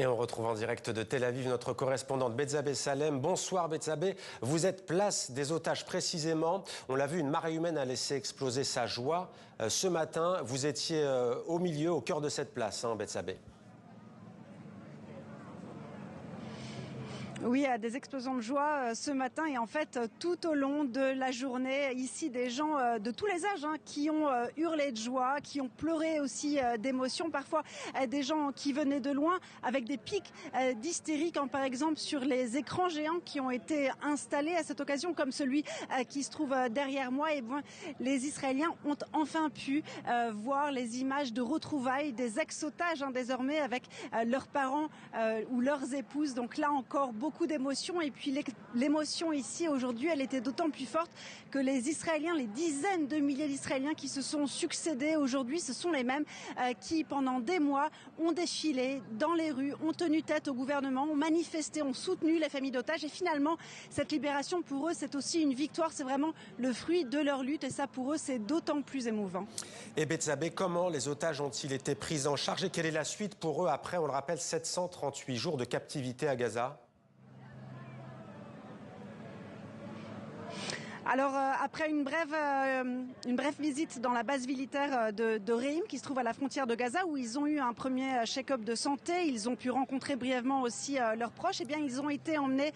Et on retrouve en direct de Tel Aviv notre correspondante Bethsabée Salem. Bonsoir Bethsabée, vous êtes place des otages précisément. On l'a vu, une marée humaine a laissé exploser sa joie. Ce matin, vous étiez au milieu, au cœur de cette place, Bethsabée. Oui, des explosions de joie ce matin et en fait tout au long de la journée, ici des gens de tous les âges qui ont hurlé de joie, qui ont pleuré aussi d'émotion, parfois des gens qui venaient de loin avec des pics d'hystérie, comme par exemple sur les écrans géants qui ont été installés à cette occasion, comme celui qui se trouve derrière moi. Et bien, les Israéliens ont enfin pu voir les images de retrouvailles des ex-otages désormais avec leurs parents ou leurs épouses. Donc là encore, beaucoup d'émotions, et puis l'émotion ici aujourd'hui, elle était d'autant plus forte que les Israéliens, les dizaines de milliers d'Israéliens qui se sont succédés aujourd'hui, ce sont les mêmes qui pendant des mois ont défilé dans les rues, ont tenu tête au gouvernement, ont manifesté, ont soutenu les familles d'otages, et finalement cette libération pour eux c'est aussi une victoire, c'est vraiment le fruit de leur lutte, et ça pour eux c'est d'autant plus émouvant. Et Bethsabée, comment les otages ont-ils été pris en charge et quelle est la suite pour eux après, on le rappelle, 738 jours de captivité à Gaza? Alors après une brève visite dans la base militaire de Reim, qui se trouve à la frontière de Gaza, où ils ont eu un premier check-up de santé, ils ont pu rencontrer brièvement aussi leurs proches, et bien ils ont été emmenés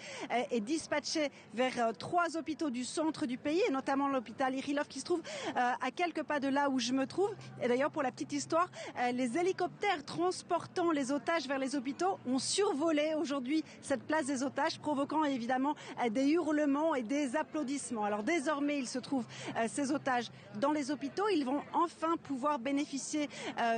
et dispatchés vers 3 hôpitaux du centre du pays, et notamment l'hôpital Ichilov qui se trouve à quelques pas de là où je me trouve. Et d'ailleurs, pour la petite histoire, les hélicoptères transportant les otages vers les hôpitaux ont survolé aujourd'hui cette place des otages, provoquant évidemment des hurlements et des applaudissements. Alors désormais, il se trouve ces otages dans les hôpitaux. Ils vont enfin pouvoir bénéficier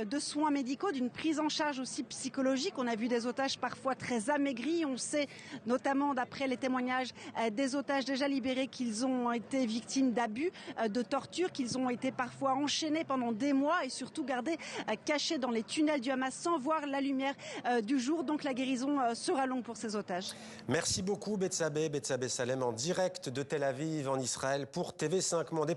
de soins médicaux, d'une prise en charge aussi psychologique. On a vu des otages parfois très amaigris. On sait notamment, d'après les témoignages des otages déjà libérés, qu'ils ont été victimes d'abus, de torture, qu'ils ont été parfois enchaînés pendant des mois et surtout gardés cachés dans les tunnels du Hamas sans voir la lumière du jour. Donc la guérison sera longue pour ces otages. Merci beaucoup Bethsabée Salem en direct de Tel Aviv en Israël pour TV5 Monde.